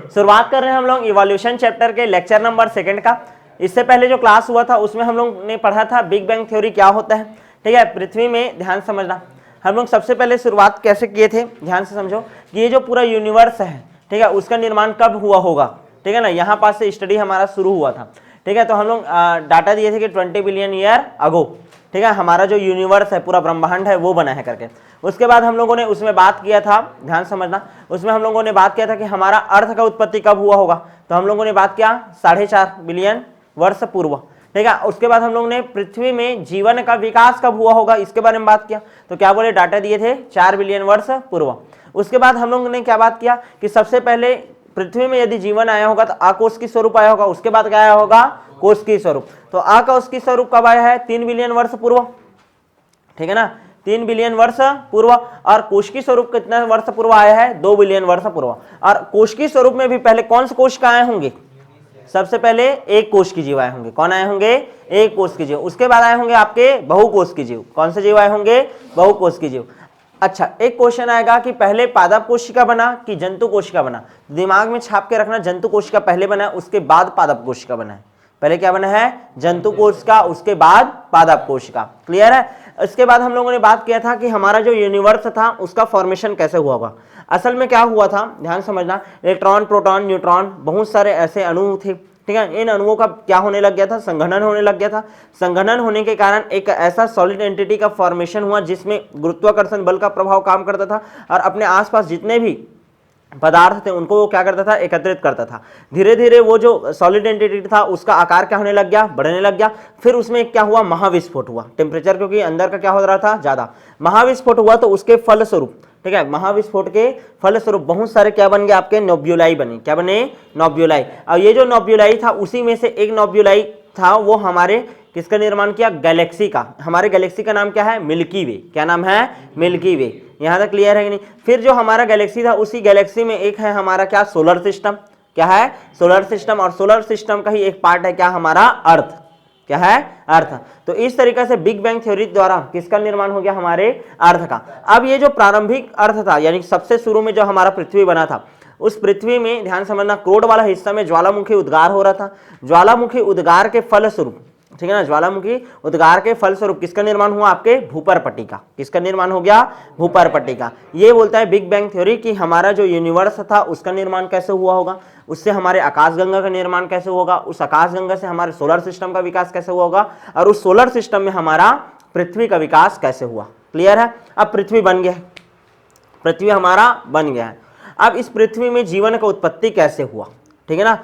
शुरुआत कर रहे हैं हम लोग इवोल्यूशन चैप्टर के लेक्चर नंबर 2 का। इससे पहले जो क्लास हुआ था उसमें हम लोग ने पढ़ा था बिग बैंग थ्योरी क्या होता है। ठीक है, पृथ्वी में ध्यान समझना, हम लोग सबसे पहले शुरुआत कैसे किए थे, ध्यान से समझो कि ये जो पूरा यूनिवर्स है, ठीक है, उसका निर्माण कब हुआ होगा। ठीक है ना, यहाँ पास से स्टडी हमारा शुरू हुआ था। ठीक है, तो हम लोग डाटा दिए थे कि 20 बिलियन ईयर अगो, ठीक है, हमारा जो यूनिवर्स है, पूरा ब्रह्मांड है, वो बना है करके। उसके बाद हम लोगों ने उसमें बात किया था, ध्यान समझना, उसमें हम लोगों ने बात किया था कि हमारा अर्थ का उत्पत्ति कब हुआ होगा। तो हम लोगों ने बात किया 4.5 बिलियन वर्ष पूर्व। ठीक है, उसके बाद हम लोग ने पृथ्वी में जीवन का विकास कब हुआ होगा इसके बारे में बात किया। तो क्या बोले, डाटा दिए थे 4 बिलियन वर्ष पूर्व। उसके बाद हम लोगों ने क्या बात किया कि सबसे पहले पृथ्वी में यदि जीवन आया होगा तो आकोष्की स्वरूप आया होगा, उसके बाद क्या आया होगा, कोष्की स्वरूप। तो आकोष्की स्वरूप कब आया है, 3 बिलियन वर्ष पूर्व। ठीक है ना, 3 बिलियन वर्ष पूर्व। और कोष्की स्वरूप कितना वर्ष पूर्व आया है, 2 बिलियन वर्ष पूर्व। और कोष्की स्वरूप में भी पहले कौन से कोष का आए होंगे, सबसे पहले एक कोष की जीव आए होंगे। कौन आए होंगे, एक कोष की जीव। उसके बाद आए होंगे आपके बहुकोष की जीव। कौन से जीव आए होंगे, बहुकोष की जीव। अच्छा, एक क्वेश्चन आएगा कि पहले पादप कोशिका बना कि जंतु कोशिका बना। दिमाग में छाप के रखना, जंतु कोशिका पहले बना, उसके बाद पादप कोशिका बना है। पहले क्या बना है, जंतु कोशिका, उसके बाद पादप कोशिका। क्लियर है। इसके बाद हम लोगों ने बात किया था कि हमारा जो यूनिवर्स था उसका फॉर्मेशन कैसे हुआ होगा। असल में क्या हुआ था, ध्यान समझना, इलेक्ट्रॉन, प्रोटॉन, न्यूट्रॉन, बहुत सारे ऐसे अणु थे। ठीक है, इन अणुओं का क्या होने लग गया था, संघनन होने लग गया था। संघनन होने के कारण एक ऐसा सॉलिड एंटिटी का फॉर्मेशन हुआ जिसमें गुरुत्वाकर्षण बल का प्रभाव काम करता था और अपने आसपास जितने भी पदार्थ थे उनको वो क्या करता था, एकत्रित करता था। धीरे धीरे वो जो सॉलिड एंटिटी था उसका आकार क्या होने लग गया, बढ़ने लग गया। फिर उसमें क्या हुआ, महाविस्फोट हुआ। टेम्परेचर क्योंकि अंदर का क्या हो रहा था, ज्यादा, महाविस्फोट हुआ। तो उसके फलस्वरूप, ठीक है, महाविस्फोट के फलस्वरूप बहुत सारे क्या बन गए, आपके नोब्यूलाई बने। क्या बने, नोब्यूलाई। और ये जो नोब्यूलाई था उसी में से एक नोब्यूलाई था, वो हमारे किसका निर्माण किया, गैलेक्सी का। हमारे गैलेक्सी का नाम क्या है, मिल्की वे। क्या नाम है, मिल्की वे। यहां तक क्लियर है कि नहीं। फिर जो हमारा गैलेक्सी था उसी गैलेक्सी में एक है हमारा क्या, सोलर सिस्टम। क्या है, सोलर सिस्टम। और सोलर सिस्टम का ही एक पार्ट है क्या, हमारा अर्थ। क्या है, अर्थ। तो इस तरीके से बिग बैंग थ्योरी द्वारा किसका निर्माण हो गया, हमारे अर्थ का। अब ये जो प्रारंभिक अर्थ था, यानी सबसे शुरू में जो हमारा पृथ्वी बना था, उस पृथ्वी में ध्यान समझना, क्रोड वाला हिस्सा में ज्वालामुखी उद्गार हो रहा था। ज्वालामुखी उद्गार के फलस्वरूप, ठीक है ना, ज्वालामुखी उद्गार के फलस्वरूप किसका निर्माण हुआ, आपके भूपर पट्टी का। किसका निर्माण हो गया, भूपर पट्टी का। ये बोलता है बिग बैंग थ्योरी कि हमारा जो यूनिवर्स था उसका निर्माण कैसे हुआ होगा, उससे हमारे आकाशगंगा का निर्माण कैसे होगा, उस आकाशगंगा से हमारे सोलर सिस्टम का विकास कैसे हुआ होगा, और उस सोलर सिस्टम में हमारा पृथ्वी का विकास कैसे हुआ। क्लियर है। अब पृथ्वी बन गया है, पृथ्वी हमारा बन गया है। अब इस पृथ्वी में जीवन का उत्पत्ति कैसे हुआ, ठीक है ना,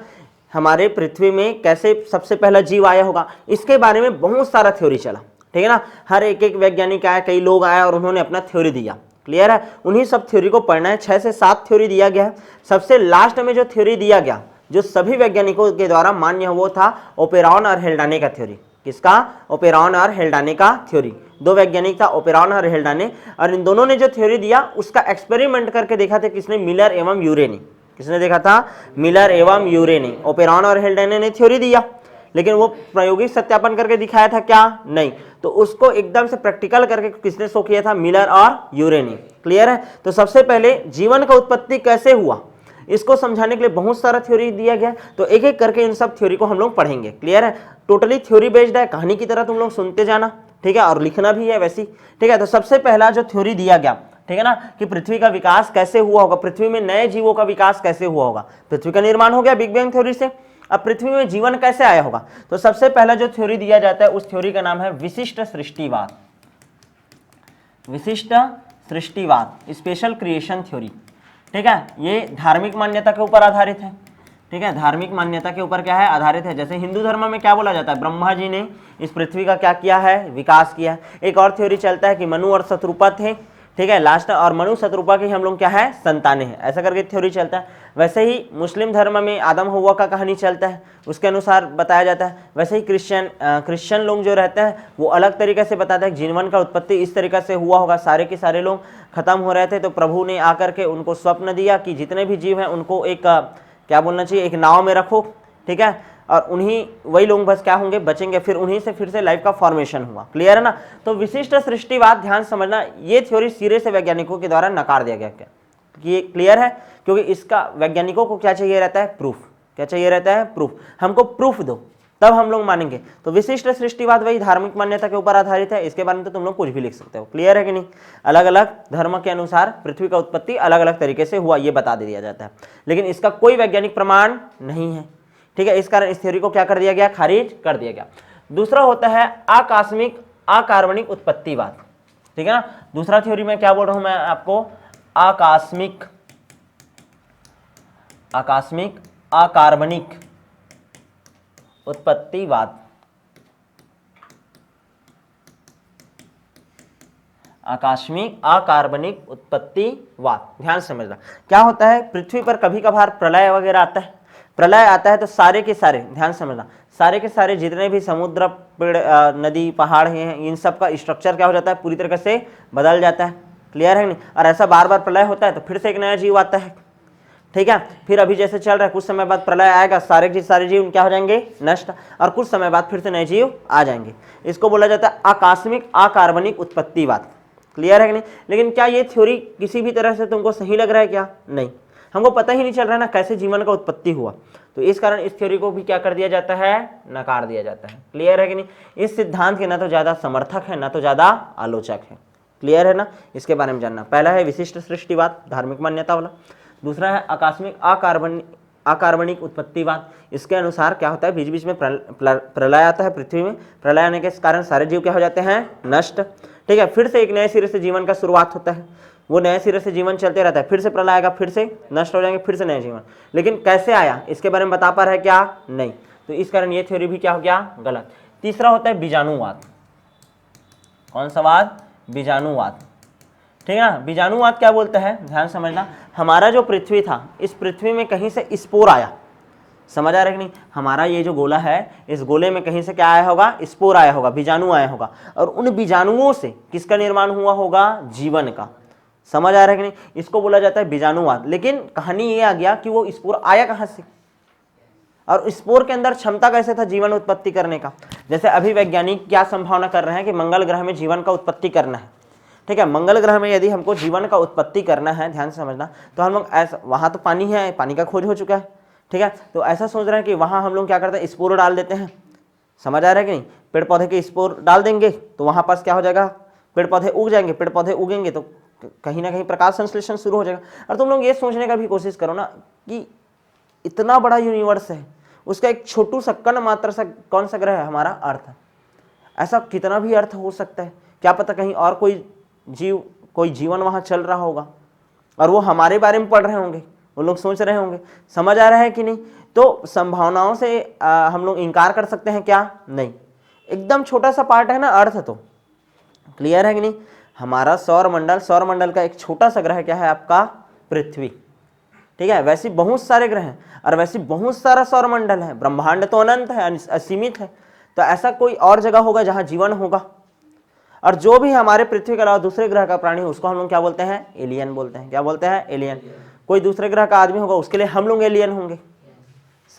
हमारे पृथ्वी में कैसे सबसे पहला जीव आया होगा, इसके बारे में बहुत सारा थ्योरी चला। ठीक है ना, हर एक वैज्ञानिक आया, कई लोग आए और उन्होंने अपना थ्योरी दिया। क्लियर है। उन्हीं सब थ्योरी को पढ़ना है। 6 से 7 थ्योरी दिया गया है। सबसे लास्ट में जो थ्योरी दिया गया, जो सभी वैज्ञानिकों के द्वारा मान्य, वो था ओपेरॉन और हेल्डाने का थ्योरी। किसका, ओपेरॉन और हेल्डाने का थ्योरी। 2 वैज्ञानिक था, ओपेरॉन और हेल्डाने, और इन दोनों ने जो थ्योरी दिया उसका एक्सपेरिमेंट करके देखा था किसने, मिलर एवं यूरे ने। किसने देखा था, मिलर एवं यूरे ने। ओपेरॉन और हेल्डाने ने थ्योरी दिया, लेकिन वो प्रायोगिक सत्यापन करके दिखाया था क्या, नहीं। तो उसको एकदम से प्रैक्टिकल करके किसने शो किया था, मिलर और यूरे ने। क्लियर है। तो सबसे पहले जीवन का उत्पत्ति कैसे हुआ, इसको समझाने के लिए बहुत सारा थ्योरी दिया गया। तो एक एक करके इन सब थ्योरी को हम लोग पढ़ेंगे। क्लियर है। टोटली थ्योरी बेस्ड है, कहानी की तरह तुम लोग सुनते जाना, ठीक है, और लिखना भी है वैसी। ठीक है। तो सबसे पहला जो थ्योरी दिया गया, ठीक है ना, कि पृथ्वी का विकास कैसे हुआ होगा, पृथ्वी में नए जीवों का विकास कैसे हुआ होगा। पृथ्वी का निर्माण हो गया बिग बैंग थ्योरी से। अब पृथ्वी में जीवन कैसे आया होगा, तो सबसे पहला जो थ्योरी दिया जाता है उस थ्योरी का नाम है विशिष्ट सृष्टिवाद। विशिष्ट सृष्टिवाद, स्पेशल क्रिएशन थ्योरी। ठीक है, ये धार्मिक मान्यता के ऊपर आधारित है। ठीक है, धार्मिक मान्यता के ऊपर क्या है, आधारित है। जैसे हिंदू धर्म में क्या बोला जाता है, ब्रह्मा जी ने इस पृथ्वी का क्या किया है, विकास किया है। एक और थ्योरी चलता है कि मनु और शत्रुपा थे, ठीक है, लास्ट, और मनु शत्रुपा की हम लोग क्या है, संतानें हैं, ऐसा करके थ्योरी चलता है। वैसे ही मुस्लिम धर्म में आदम हव्वा का कहानी चलता है, उसके अनुसार बताया जाता है। वैसे ही क्रिश्चियन लोग जो रहते हैं वो अलग तरीके से बताते हैं, जीवन का उत्पत्ति इस तरीके से हुआ होगा। सारे के सारे लोग खत्म हो रहे थे तो प्रभु ने आकर के उनको स्वप्न दिया कि जितने भी जीव हैं उनको एक क्या बोलना चाहिए, एक नाव में रखो, ठीक है, और उन्हीं वही लोग बस क्या होंगे, बचेंगे। फिर उन्हीं से फिर से लाइफ का फॉर्मेशन हुआ। क्लियर है ना। तो विशिष्ट सृष्टिवाद, ध्यान समझना, ये थ्योरी सिरे से वैज्ञानिकों के द्वारा नकार दिया गया। ये क्लियर है, क्योंकि इसका वैज्ञानिकों को क्या चाहिए रहता है, प्रूफ। क्या चाहिए रहता है, प्रूफ। हमको प्रूफ दो तब हम लोग मानेंगे। तो विशिष्ट सृष्टिवाद वही धार्मिक मान्यता के ऊपर आधारित है, इसके बारे में तो तुम लोग कुछ भी लिख सकते हो। क्लियर है कि नहीं? अलग अलग धर्म के अनुसार पृथ्वी का उत्पत्ति अलग अलग तरीके से हुआ ये बता दिया जाता है, लेकिन इसका कोई वैज्ञानिक प्रमाण नहीं है। ठीक है, इस कारण इस थ्योरी को क्या कर दिया गया, खारिज कर दिया गया। दूसरा होता है आकस्मिक अकार्बनिक उत्पत्तिवाद। ठीक है ना, दूसरा थ्योरी में क्या बोल रहा हूं मैं आपको, आकस्मिक अकार्बनिक उत्पत्तिवाद। आकस्मिक अकार्बनिक उत्पत्तिवाद, ध्यान समझना क्या होता है। पृथ्वी पर कभी कभार प्रलय वगैरह आता है, प्रलय आता है तो सारे के सारे, ध्यान समझना, सारे के सारे जितने भी समुद्र, पेड़, नदी, पहाड़ हैं, इन सब का स्ट्रक्चर क्या हो जाता है, पूरी तरीके से बदल जाता है। क्लियर है नहीं? और ऐसा बार बार प्रलय होता है तो फिर से एक नया जीव आता है। ठीक है, फिर अभी जैसे चल रहा है, कुछ समय बाद प्रलय आएगा, सारे जीव क्या हो जाएंगे, नष्ट, और कुछ समय बाद फिर से नए जीव आ जाएंगे। इसको बोला जाता है आकस्मिक अकार्बनिक उत्पत्तिवाद। क्लियर है कि नहीं? लेकिन क्या ये थ्योरी किसी भी तरह से तुमको सही लग रहा है क्या? नहीं, हमको पता ही नहीं चल रहा है ना कैसे जीवन का उत्पत्ति हुआ, तो इस कारण इस थ्योरी को भी क्या कर दिया जाता है, नकार दिया जाता है। क्लियर है कि नहीं? इस सिद्धांत के ना तो ज्यादा समर्थक है ना तो ज्यादा आलोचक है। क्लियर है ना? इसके बारे में जानना। पहला है विशिष्ट सृष्टिवाद, धार्मिक मान्यता वाला। दूसरा है आकस्मिक अकार्बनिक उत्पत्तिवाद। इसके अनुसार क्या होता है, बीच बीच में प्रलय आता है पृथ्वी में, प्रलय आने के कारण सारे जीव क्या हो जाते हैं, नष्ट। ठीक है, फिर से एक नए सिरे से जीवन का शुरुआत होता है, वो नए सिरे से जीवन चलते रहता है, फिर से प्रलय आएगा, फिर से नष्ट हो जाएंगे, फिर से नया जीवन। लेकिन कैसे आया इसके बारे में बता पा रहा है क्या? नहीं। तो इस कारण ये थ्योरी भी क्या हो गया, गलत। तीसरा होता है बीजाणुवाद। कौन सा वाद? बीजाणुवाद। ठीक है ना, बीजाणुवाद क्या बोलता है, ध्यान समझना। हमारा जो पृथ्वी था, इस पृथ्वी में कहीं से स्पोर आया, समझ आ रहा है कि नहीं? हमारा ये जो गोला है, इस गोले में कहीं से क्या आया होगा, स्पोर आया होगा, बीजाणु आया होगा, और उन बीजाणुओं से किसका निर्माण हुआ होगा, जीवन का। समझ आ रहा है कि नहीं? इसको बोला जाता है बीजाणुवाद। लेकिन कहानी ये आ गया कि वो स्पोर आया कहां से, और स्पोर के अंदर क्षमता कैसे था जीवन उत्पत्ति करने का। जैसे अभी वैज्ञानिक क्या संभावना कर रहे हैं कि मंगल ग्रह में जीवन का उत्पत्ति करना है। ठीक है, मंगल ग्रह में यदि हमको जीवन का उत्पत्ति करना है, ध्यान समझना, तो हम लोग ऐसा, वहां तो पानी है, पानी का खोज हो चुका है। ठीक है, तो ऐसा सोच रहे हैं कि वहां हम लोग क्या करते हैं, स्पोर डाल देते हैं। समझ आ रहा है कि नहीं? पेड़ पौधे के स्पोर डाल देंगे तो वहां पास क्या हो जाएगा, पेड़ पौधे उग जाएंगे, पेड़ पौधे उगेंगे तो कहीं ना कहीं प्रकाश संश्लेषण शुरू हो जाएगा। और तुम लोग ये सोचने का भी कोशिश करो ना कि इतना बड़ा यूनिवर्स है, उसका एक छोटू सा कण मात्र सा कौन सा ग्रह है, हमारा अर्थ। ऐसा कितना भी अर्थ हो सकता है, क्या पता कहीं और कोई जीव, कोई जीवन वहां चल रहा होगा और वो हमारे बारे में पढ़ रहे होंगे, वो लोग सोच रहे होंगे। समझ आ रहा है कि नहीं? तो संभावनाओं से हम लोग इनकार कर सकते हैं क्या? नहीं। एकदम छोटा सा पार्ट है ना अर्थ तो। क्लियर है कि नहीं? हमारा सौर मंडल का एक छोटा सा ग्रह क्या है आपका, पृथ्वी। ठीक है, वैसे बहुत सारे ग्रह हैं और वैसे बहुत सारा सौर मंडल है। ब्रह्मांड तो अनंत है, असीमित है, तो ऐसा कोई और जगह होगा जहां जीवन होगा। और जो भी हमारे पृथ्वी के अलावा दूसरे ग्रह का प्राणी, उसको हम लोग क्या बोलते हैं, एलियन बोलते हैं। क्या बोलते हैं? एलियन। कोई दूसरे ग्रह का आदमी होगा, उसके लिए हम लोग एलियन होंगे।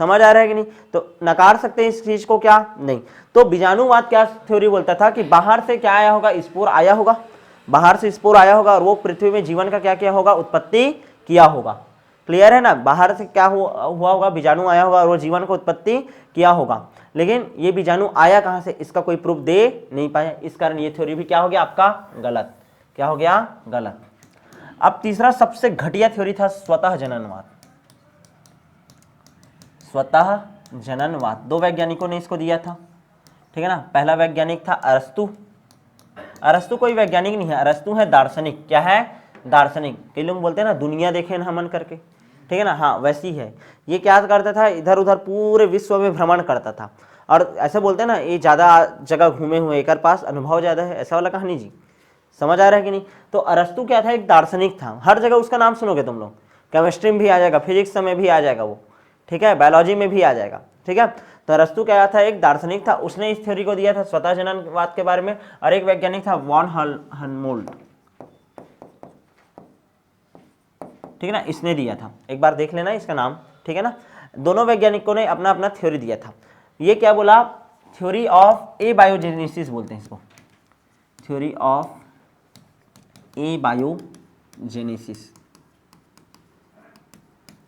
समझ आ रहा है कि नहीं? तो नकार सकते हैं इस चीज को क्या? नहीं। तो बीजाणुवाद क्या थ्योरी बोलता था कि बाहर से क्या आया होगा, स्पोर आया होगा, बाहर से स्पोर आया होगा और वो पृथ्वी में जीवन का क्या किया होगा, उत्पत्ति किया होगा। क्लियर है ना? बाहर से क्या हुआ होगा, बीजाणु आया होगा और वो जीवन को उत्पत्ति किया होगा। लेकिन ये बीजाणु आया कहां से, इसका कोई प्रूफ दे नहीं पाया। इस कारण ये थ्योरी भी क्या हो गया आपका, गलत। क्या हो गया, गलत। अब तीसरा सबसे घटिया थ्योरी था स्वतः जननवाद। स्वतः जननवाद, दो वैज्ञानिकों ने इसको दिया था। ठीक है ना, पहला वैज्ञानिक था अरस्तु। अरस्तु कोई वैज्ञानिक नहीं है, अरस्तु है दार्शनिक। क्या है? दार्शनिक। कई लोग बोलते हैं ना दुनिया देखे न हमन करके, ठीक है ना, हाँ वैसी है। ये क्या करता था, इधर उधर पूरे विश्व में भ्रमण करता था। और ऐसे बोलते हैं ना ये ज़्यादा जगह घूमे हुए, एक पास अनुभव ज़्यादा है, ऐसा वाला कहानी जी। समझ आ रहा है कि नहीं? तो अरस्तु क्या था, एक दार्शनिक था। हर जगह उसका नाम सुनोगे तुम लोग, केमिस्ट्री में भी आ जाएगा, फिजिक्स में भी आ जाएगा वो, ठीक है, बायोलॉजी में भी आ जाएगा। ठीक है, तो अरस्तु क्या था, एक दार्शनिक था। उसने इस थ्योरी को दिया था स्वतः जननवाद के बारे में। और एक वैज्ञानिक था वॉन हनमोल्ड, ठीक है ना, इसने दिया था। एक बार देख लेना इसका नाम, ठीक है ना। दोनों वैज्ञानिकों ने अपना अपना थ्योरी दिया था। ये क्या बोला, थ्योरी ऑफ एबायोजेनेसिस बोलते हैं इसको, थ्योरी ऑफ एबायोजेनेसिस।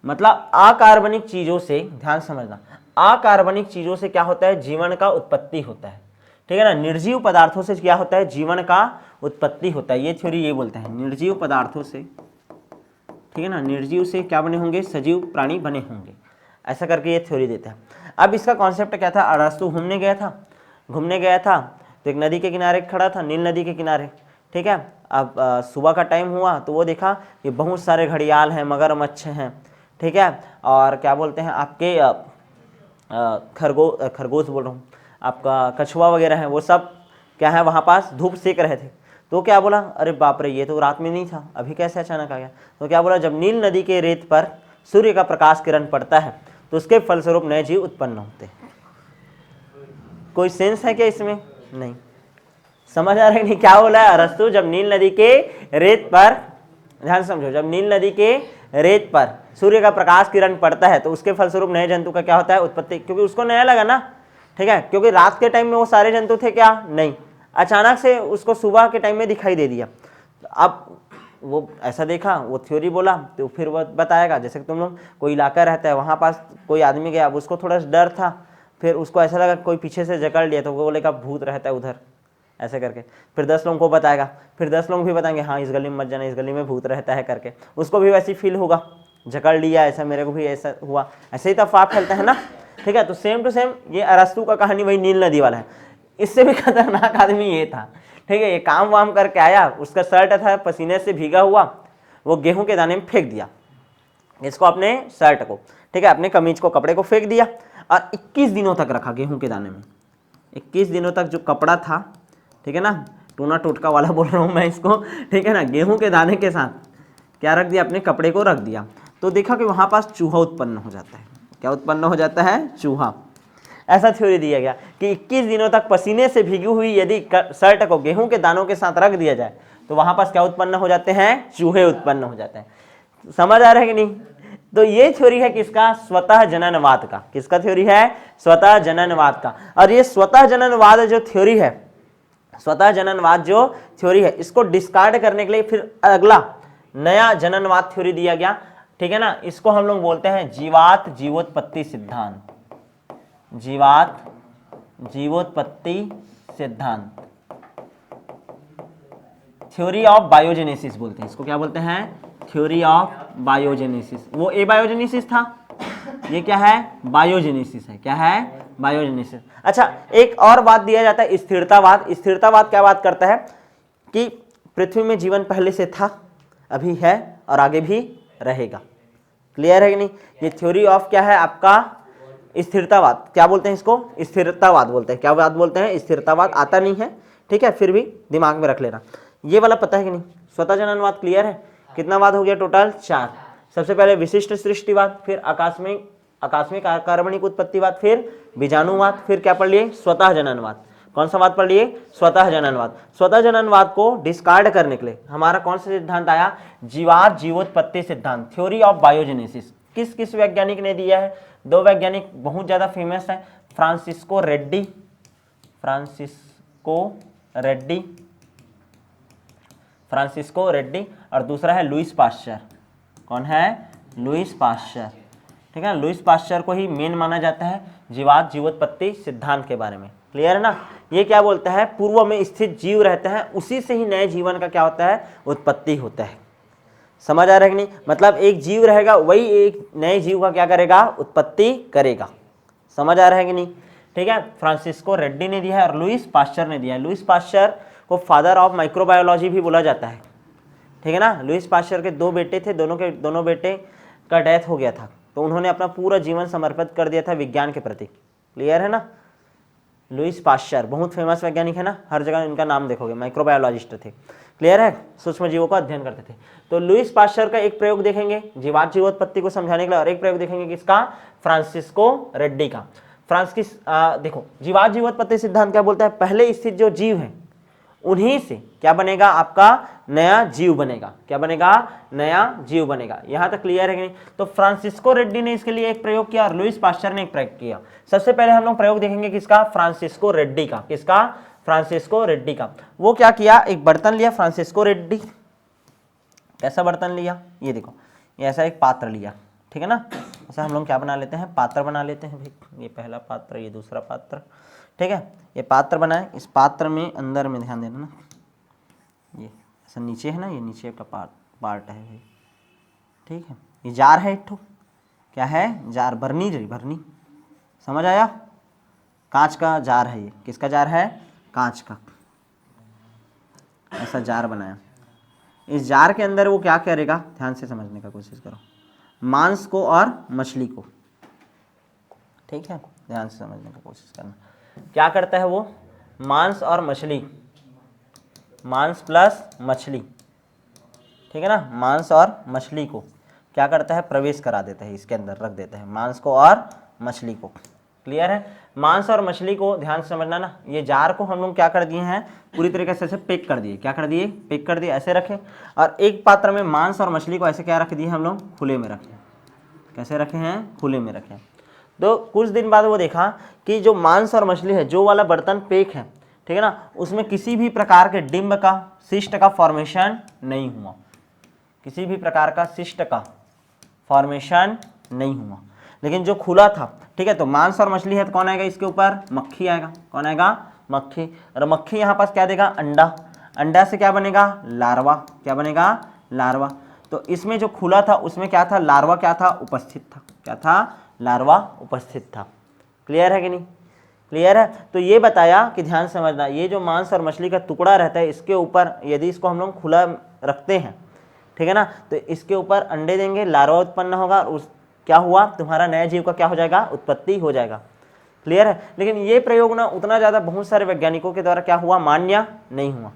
मतलब अकार्बनिक चीजों से, ध्यान समझना, अकार्बनिक चीजों से क्या होता है, जीवन का उत्पत्ति होता है, ठीक है ना। निर्जीव पदार्थों से क्या होता है, जीवन का उत्पत्ति होता है। ये थ्योरी ये बोलता है निर्जीव पदार्थों से, ठीक है ना, निर्जीव से क्या बने होंगे, सजीव प्राणी बने होंगे, ऐसा करके ये थ्योरी देता है। अब इसका कॉन्सेप्ट क्या था, अरस्तु घूमने गया था तो एक नदी के किनारे खड़ा था, नील नदी के किनारे, ठीक है। अब सुबह का टाइम हुआ तो वो देखा कि बहुत सारे घड़ियाल हैं, मगरमच्छ हैं, ठीक है, और क्या बोलते हैं आपके खरगोश बोल रहा हूँ, आपका कछुआ वगैरह है, वो सब क्या है वहाँ पास धूप सेक रहे थे। तो क्या बोला, अरे बाप रे, ये तो रात में नहीं था, अभी कैसे अचानक आ गया। तो क्या बोला, जब नील नदी के रेत पर सूर्य का प्रकाश किरण पड़ता है तो उसके फलस्वरूप नए जीव उत्पन्न होते हैं। कोई सेंस है क्या इसमें, नहीं समझ आ रहा है नहीं, क्या बोला है अरस्तु, जब नील नदी के रेत पर, ध्यान समझो, जब नील नदी के रेत पर सूर्य का प्रकाश किरण पड़ता है तो उसके फलस्वरूप नए जंतु का क्या होता है, उत्पत्ति, क्योंकि उसको नया लगा ना, ठीक है, क्योंकि रात के टाइम में वो सारे जंतु थे क्या, नहीं, अचानक से उसको सुबह के टाइम में दिखाई दे दिया। अब वो ऐसा देखा, वो थ्योरी बोला, तो फिर वो बताएगा, जैसे तुम लोग कोई इलाका रहता है, वहाँ पास कोई आदमी गया, अब उसको थोड़ा डर था, फिर उसको ऐसा लगा कोई पीछे से जकड़ लिया, तो वो बोलेगा भूत रहता है उधर, ऐसे करके फिर 10 लोगों को बताएगा, फिर 10 लोग भी बताएंगे हाँ इस गली में मत जाना, इस गली में भूत रहता है करके, उसको भी वैसे फील होगा, जकड़ लिया ऐसा, मेरे को भी ऐसा हुआ, ऐसे ही तो अफवाह फैलता है ना, ठीक है। तो सेम टू सेम ये अरस्तु का कहानी वही नील नदी वाला है। इससे भी खतरनाक आदमी ये था, ठीक है, ये काम वाम करके आया, उसका शर्ट था पसीने से भीगा हुआ, वो गेहूं के दाने में फेंक दिया, इसको अपने शर्ट को, ठीक है, अपने कमीज को, कपड़े को फेंक दिया, और 21 दिनों तक रखा गेहूं के दाने में। 21 दिनों तक जो कपड़ा था, ठीक है ना, टूना टोटका वाला बोल रहा हूँ मैं इसको, ठीक है ना, गेहूं के दाने के साथ क्या रख दिया, अपने कपड़े को रख दिया। तो देखा कि वहां पास चूहा उत्पन्न हो जाता है। क्या उत्पन्न हो जाता है, चूहा। ऐसा थ्योरी दिया गया कि 21 दिनों तक पसीने से भीगी हुई यदि शर्ट को गेहूं के दानों के साथ रख दिया जाए तो वहां पास क्या उत्पन्न हो जाते हैं, चूहे उत्पन्न हो जाते हैं। समझ आ रहा है कि नहीं। तो ये थ्योरी है किसका, स्वतः जननवाद का। किसका थ्योरी है, स्वतः जननवाद का। और ये स्वतः जननवाद जो थ्योरी है, स्वतः जननवाद जो थ्योरी है, इसको डिस्कार्ड करने के लिए फिर अगला नया जननवाद थ्योरी दिया गया, ठीक है ना। इसको हम लोग बोलते हैं जीवात जीवोत्पत्ति सिद्धांत। जीवात जीवोत्पत्ति सिद्धांत, थ्योरी ऑफ बायोजेनेसिस बोलते हैं इसको। क्या बोलते हैं, थ्योरी ऑफ बायोजेनेसिस। वो एबायोजेनेसिस था, ये क्या है, बायोजेनेसिस है। क्या है, बायोजेनेसिस। अच्छा, एक और बात दिया जाता है स्थिरतावाद। स्थिरतावाद क्या बात करता है कि पृथ्वी में जीवन पहले से था, अभी है और आगे भी रहेगा। क्लियर है कि नहीं। ये थ्योरी ऑफ क्या है आपका, स्थिरतावाद। क्या बोलते हैं इसको, स्थिरतावाद बोलते हैं। क्या बात बोलते हैं, स्थिरतावाद। आता नहीं है, ठीक है, फिर भी दिमाग में रख लेना। ये वाला पता है कि नहीं, स्वतः जननवाद। क्लियर है, कितना वाद हो गया टोटल, 4। सबसे पहले विशिष्ट सृष्टिवाद, फिर आकस्मिक कार्बनिक उत्पत्तिवाद, फिर बीजाणुवाद, फिर क्या पढ़ लिए, स्वतः जननवाद। कौन सा वाद पढ़ लिए, स्वतः जननवाद। स्वतः जननवाद को डिस्कार्ड करने के लिए हमारा कौन सा सिद्धांत आया, जीवात जीवोत्पत्ति सिद्धांत, थ्योरी ऑफ बायोजेनेसिस। किस किस वैज्ञानिक ने दिया है, 2 वैज्ञानिक बहुत ज्यादा फेमस है, फ्रांसिस्को रेड्डी और दूसरा है लुईस पाश्चर। कौन है, लुईस पाश्चर, ठीक है। लुईस पाश्चर को ही मेन माना जाता है जीवात जीवोत्पत्ति सिद्धांत के बारे में। क्लियर है ना। ये क्या बोलता है, पूर्व में स्थित जीव रहते हैं, उसी से ही नए जीवन का क्या होता है, उत्पत्ति होता है। समझ आ रहा है कि नहीं। मतलब एक जीव रहेगा, वही एक नए जीव का क्या करेगा, उत्पत्ति करेगा। समझ आ रहा है कि नहीं, ठीक है। फ्रांसिस्को रेड्डी ने दिया है और लुईस पाश्चर ने दिया है। लुईस पाश्चर को फादर ऑफ माइक्रोबायोलॉजी भी बोला जाता है, ठीक है ना। लुईस पाश्चर के 2 बेटे थे, दोनों बेटे का डेथ हो गया था, तो उन्होंने अपना पूरा जीवन समर्पित कर दिया था विज्ञान के प्रति। क्लियर है ना। लुईस पाश्चर बहुत फेमस वैज्ञानिक है ना, हर जगह इनका नाम देखोगे, माइक्रोबायोलॉजिस्ट थे। क्लियर है, सूक्ष्म जीवों का अध्ययन करते थे। तो लुईस पाश्चर का एक प्रयोग देखेंगे जीवात जीवोत्पत्ति को समझाने के लिए, और एक प्रयोग देखेंगे किसका, फ्रांसिस्को रेड्डी का। देखो जीवात जीवोत्पत्ति सिद्धांत क्या बोलता है, पहले स्थित जो जीव है उन्हीं से क्या बनेगा, आपका नया जीव बनेगा। क्या बनेगा, नया जीव बनेगा। यहां तक क्लियर है कि नहीं। तो फ्रांसिस्को रेड्डी ने इसके लिए एक प्रयोग किया और लुईस पाश्चर ने एक प्रयोग किया। सबसे पहले हम लोग प्रयोग देखेंगे किसका, फ्रांसिस्को रेड्डी का। किसका, फ्रांसिस्को रेड्डी का। वो क्या किया, एक बर्तन लिया फ्रांसिस्को रेड्डी। कैसा बर्तन लिया, ये देखो, ये ऐसा एक पात्र लिया, ठीक है ना। ऐसा हम लोग क्या बना लेते हैं, पात्र बना लेते हैं भाई, ये पहला पात्र, ये दूसरा पात्र, ठीक है। ये पात्र बनाए, इस पात्र में अंदर में ध्यान देना ना, ये ऐसा नीचे है ना, ये नीचे का पार्ट है भाई, ठीक है। ये जार है एक ठो, क्या है, जार, बर्नी रही, बर्नी, समझ आया। कांच का जार है ये, किसका जार है, कांच का। ऐसा जार बनाया, इस जार के अंदर वो क्या करेगा, ध्यान से समझने का कोशिश करो, मांस को और मछली को, ठीक है, ध्यान से समझने की कोशिश करना। क्या करता है वो, मांस और मछली, मांस प्लस मछली, ठीक है ना, मांस और मछली को क्या करता है, प्रवेश करा देता है, इसके अंदर रख देता है, मांस को और मछली को। क्लियर है। मांस और मछली को ध्यान से समझना ना, ये जार को हम लोग क्या कर दिए हैं, पूरी तरीके से पैक कर दिए, क्या कर दिए, पैक कर दिए, ऐसे रखे। और एक पात्र में मांस और मछली को ऐसे क्या रख दिए हम लोग, खुले में रखे। कैसे रखे हैं, खुले में रखे। तो कुछ दिन बाद वो देखा कि जो मांस और मछली है, जो वाला बर्तन पैक है, ठीक है ना, उसमें किसी भी प्रकार के डिम्ब का, शिष्ट का फॉर्मेशन नहीं हुआ, किसी भी प्रकार का शिष्ट का फॉर्मेशन नहीं हुआ। लेकिन जो खुला था, ठीक है, तो मांस और मछली है तो कौन आएगा इसके ऊपर, मक्खी आएगा। कौन आएगा, मक्खी। और मक्खी यहाँ पास क्या देगा, अंडा। अंडा से क्या बनेगा, लार्वा। क्या बनेगा, लार्वा। तो इसमें जो खुला था उसमें क्या था, लार्वा क्या था, उपस्थित था। क्या था, लार्वा उपस्थित था। क्लियर है कि नहीं, क्लियर है। तो ये बताया कि ध्यान समझना, ये जो मांस और मछली का टुकड़ा रहता है, इसके ऊपर यदि इसको हम लोग खुला रखते हैं, ठीक है ना, तो इसके ऊपर अंडे देंगे, लार्वा उत्पन्न होगा, और उस क्या हुआ, तुम्हारा नया जीव का क्या हो जाएगा, उत्पत्ति हो जाएगा। क्लियर है। लेकिन ये प्रयोग ना उतना ज़्यादा बहुत सारे वैज्ञानिकों के द्वारा क्या हुआ, मान्य नहीं हुआ।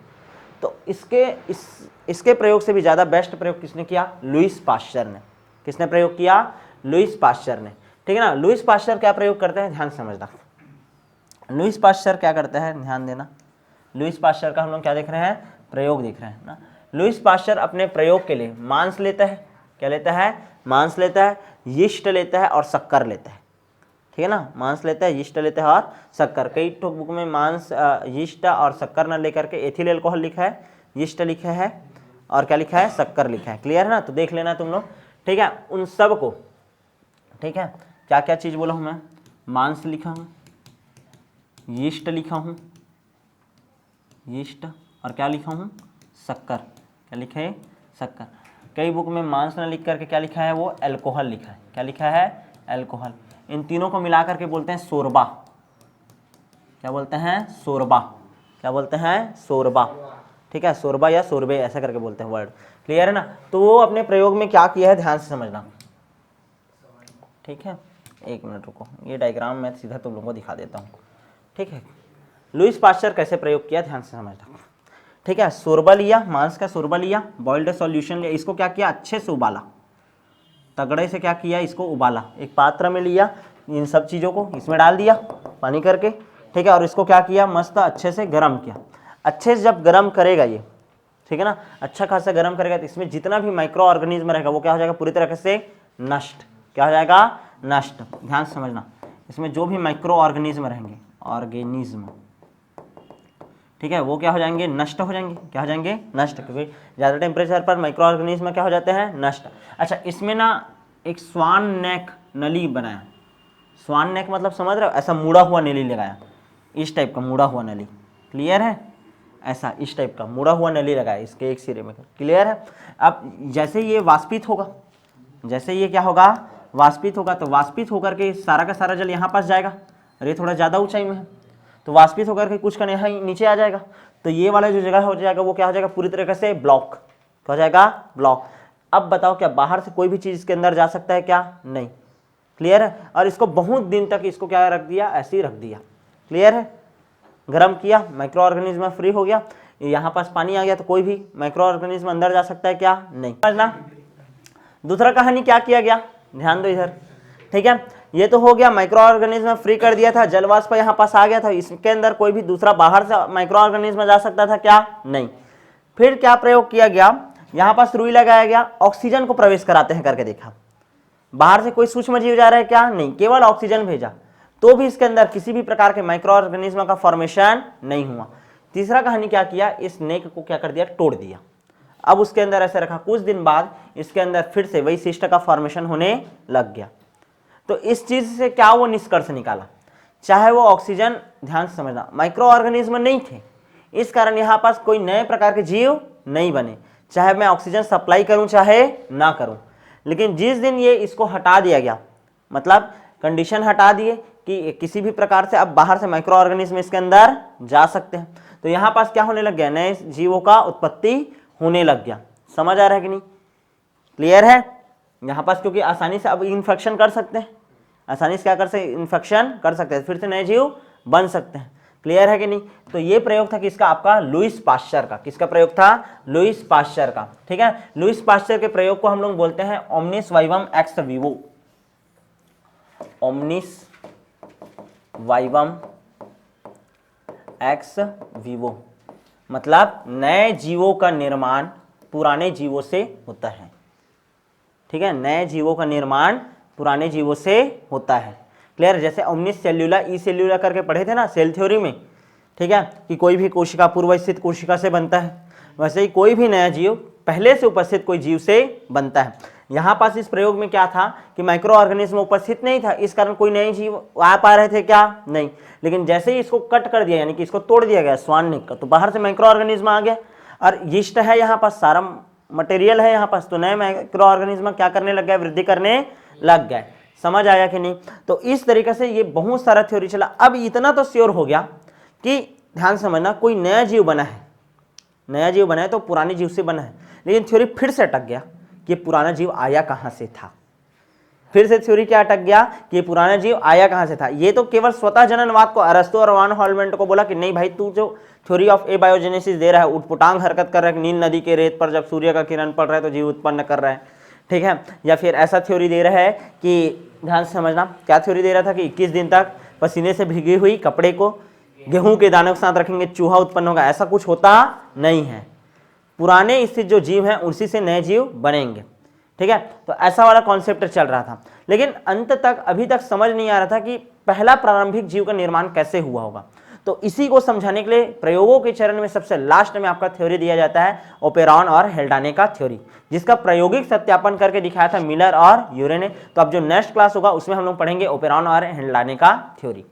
तो इसके प्रयोग से भी ज़्यादा बेस्ट प्रयोग किसने किया, लुईस पाश्चर ने। किसने प्रयोग किया, लुईस पाश्चर ने, ठीक है ना। लुईस पाश्चर क्या प्रयोग करते हैं, ध्यान समझना। लुईस पाश्चर क्या करते हैं, ध्यान देना। लुईस पाश्चर का हम लोग क्या देख रहे हैं, प्रयोग देख रहे हैं ना। लुईस पाश्चर अपने प्रयोग के लिए मांस लेता है, क्या लेता है, मांस लेता है, यीस्ट लेता है और शक्कर लेता है, ठीक है ना। मांस लेता है, यीस्ट लेता है और शक्कर। कई ठोक बुक में मांस, यीस्ट और शक्कर न लेकर के एथिल अल्कोहल लिखा है, यीस्ट लिखा है और क्या लिखा है, शक्कर लिखा है। क्लियर है ना। तो देख लेना तुम लोग, ठीक है, उन सब को, ठीक है। क्या क्या चीज़ बोला हूँ मैं, मांस लिखा हूँ, यीस्ट लिखा हूँ, यीस्ट, और क्या लिखा हूँ, शक्कर। क्या लिखा है, शक्कर। कई बुक में मांस न लिख करके क्या लिखा है, वो अल्कोहल लिखा है। क्या लिखा है, अल्कोहल। इन तीनों को मिला करके बोलते हैं शोरबा। क्या बोलते हैं, शोरबा। क्या बोलते हैं, शोरबा, ठीक है, शोरबा या शोरबे ऐसा करके बोलते हैं वर्ड। क्लियर है ना। तो वो अपने प्रयोग में क्या किया है, ध्यान से समझना, ठीक है। एक मिनट रुको, ये डायग्राम मैं सीधा तुम लोगों को दिखा देता हूँ, ठीक है। लुईस पाश्चर कैसे प्रयोग किया, ध्यान से समझना, ठीक है। शोरबा लिया, मांस का शोरबा लिया, बॉइल्ड सॉल्यूशन लिया, इसको क्या किया, अच्छे से उबाला, तगड़े से क्या किया, इसको उबाला। एक पात्र में लिया, इन सब चीज़ों को इसमें डाल दिया पानी करके, ठीक है, और इसको क्या किया, मस्त अच्छे से गर्म किया। अच्छे से जब गर्म करेगा ये, ठीक है ना, अच्छा खासा गर्म करेगा, तो इसमें जितना भी माइक्रो ऑर्गेनिज्म रहेगा वो क्या हो जाएगा, पूरी तरीके से नष्ट। क्या हो जाएगा, नष्ट। ध्यान से समझना, इसमें जो भी माइक्रो ऑर्गेनिज्म रहेंगे, ऑर्गेनिज्म, ठीक है, वो क्या हो जाएंगे, नष्ट हो जाएंगे। क्या हो जाएंगे, नष्ट, क्योंकि ज़्यादा टेम्परेचर पर माइक्रो ऑर्गेनिज्म क्या हो जाते हैं, नष्ट। अच्छा, इसमें ना एक स्वान नेक नली बनाया। स्वान नेक मतलब समझ रहे हो, ऐसा मुड़ा हुआ नली लगाया, इस टाइप का मुड़ा हुआ नली। क्लियर है, ऐसा इस टाइप का मुड़ा हुआ नली लगाया इसके एक सिरे में। क्लियर है। अब जैसे ये वाष्पित होगा, जैसे ये क्या होगा, वाष्पित होगा, तो वाष्पित होकर के सारा का सारा जल यहाँ पास जाएगा, और ये थोड़ा ज़्यादा ऊंचाई में है, तो वाष्पित होकर के कुछ का यहाँ नीचे आ जाएगा। तो ये वाला जो जगह हो जाएगा वो क्या हो जाएगा, पूरी तरीके से ब्लॉक। क्या हो जाएगा, ब्लॉक। अब बताओ, क्या बाहर से कोई भी चीज़ इसके अंदर जा सकता है, क्या नहीं। क्लियर है। और इसको बहुत दिन तक इसको क्या रख दिया, ऐसे ही रख दिया। क्लियर है। गर्म किया, माइक्रो ऑर्गेनिज्म फ्री हो गया, यहाँ पास पानी आ गया, तो कोई भी माइक्रो ऑर्गेनिज्म अंदर जा सकता है, क्या नहीं। समझना। दूसरा कहानी क्या किया गया, ध्यान दो इधर, ठीक है। ये तो हो गया, माइक्रो ऑर्गेनिज्म फ्री कर दिया था, जलवाष्प यहाँ पास आ गया था, इसके अंदर कोई भी दूसरा बाहर से माइक्रो ऑर्गेनिज्म जा सकता था, क्या नहीं। फिर क्या प्रयोग किया गया, यहाँ पास रुई लगाया गया, ऑक्सीजन को प्रवेश कराते हैं करके देखा, बाहर से कोई सूक्ष्म जीव जा रहा है, क्या नहीं, केवल ऑक्सीजन भेजा, तो भी इसके अंदर किसी भी प्रकार के माइक्रो ऑर्गेनिज्म का फॉर्मेशन नहीं हुआ। तीसरा कहानी क्या किया, इस नेक को क्या कर दिया, तोड़ दिया। अब उसके अंदर ऐसे रखा, कुछ दिन बाद इसके अंदर फिर से वही सिस्ट का फॉर्मेशन होने लग गया। तो इस चीज से क्या वो निष्कर्ष निकाला, चाहे वो ऑक्सीजन, ध्यान से समझना, माइक्रो ऑर्गेनिज्म नहीं थे, इस कारण यहाँ पास कोई नए प्रकार के जीव नहीं बने, चाहे मैं ऑक्सीजन सप्लाई करूं चाहे ना करूं। लेकिन जिस दिन ये इसको हटा दिया गया, मतलब कंडीशन हटा दिए कि किसी भी प्रकार से अब बाहर से माइक्रो ऑर्गेनिज्म इसके अंदर जा सकते हैं, तो यहाँ पास क्या होने लग गया, नए जीवों का उत्पत्ति होने लग गया। समझ आ रहा है कि नहीं, क्लियर है यहाँ पास, क्योंकि आसानी से अब इन्फेक्शन कर सकते हैं, आसानी से क्या कर सकते, इन्फेक्शन कर सकते हैं, फिर से नए जीव बन सकते हैं। क्लियर है कि नहीं। तो ये प्रयोग था किसका, आपका लुईस पाश्चर का। किसका प्रयोग था, लुईस पाश्चर का। ठीक है, लुईस पाश्चर के प्रयोग को हम लोग बोलते हैं omnis vivum ex vivo, omnis vivum ex vivo, मतलब नए जीवों का निर्माण पुराने जीवों से होता है। ठीक है, नए जीवों का निर्माण पुराने जीवों से होता है। क्लियर, जैसे ओमनिस सेल्यूला ई सेल्यूला करके पढ़े थे ना सेल थ्योरी में, ठीक है, कि कोई भी कोशिका पूर्व स्थित कोशिका से बनता है, वैसे ही कोई भी नया जीव पहले से उपस्थित कोई जीव से बनता है। यहाँ पास इस प्रयोग में क्या था कि माइक्रो ऑर्गेनिज्म उपस्थित नहीं था, इस कारण कोई नए जीव आ पा रहे थे क्या, नहीं। लेकिन जैसे ही इसको कट कर दिया, यानी कि इसको तोड़ दिया गया स्वानिक का, तो बाहर से माइक्रो ऑर्गेनिज्म आ गया, और यीस्ट है यहाँ पास, सारा मटेरियल है यहाँ पास, तो नए माइक्रो ऑर्गेनिज्म क्या करने लग गए, वृद्धि करने लग गए। समझ आया कि नहीं। तो इस तरीके से ये बहुत सारा थ्योरी चला। अब इतना तो श्योर हो गया कि ध्यान समझना, कोई नया जीव बना है, नया जीव बना है तो पुराने जीव से बना है, लेकिन थ्योरी फिर से अटक गया कि पुराना जीव आया कहाँ से था। फिर से थ्योरी क्या अटक गया कि पुराना जीव आया कहाँ से था। ये तो केवल स्वतः जननवाद को अरस्तु और वान हॉलमेंट को बोला कि नहीं भाई, तू जो थ्योरी ऑफ एबायोजेनेसिस दे रहा है, उटपुटांग हरकत कर रहा है, नील नदी के रेत पर जब सूर्य का किरण पड़ रहा है तो जीव उत्पन्न कर रहा है, ठीक है। या फिर ऐसा थ्योरी दे रहा है कि, ध्यान से समझना, क्या थ्योरी दे रहा था कि 21 दिन तक पसीने से भीगी हुई कपड़े को गेहूं के दानों के साथ रखेंगे, चूहा उत्पन्न होगा। ऐसा कुछ होता नहीं है, पुराने स्थित जो जीव हैं उसी से नए जीव बनेंगे। ठीक है, तो ऐसा वाला कॉन्सेप्ट चल रहा था। लेकिन अंत तक अभी तक समझ नहीं आ रहा था कि पहला प्रारंभिक जीव का निर्माण कैसे हुआ होगा। तो इसी को समझाने के लिए प्रयोगों के चरण में सबसे लास्ट में आपका थ्योरी दिया जाता है ओपेरॉन और हेल्डाने का थ्योरी, जिसका प्रायोगिक सत्यापन करके दिखाया था मिलर और यूरे ने। तो अब जो नेक्स्ट क्लास होगा उसमें हम लोग पढ़ेंगे ओपेरॉन और हेल्डाने का थ्योरी।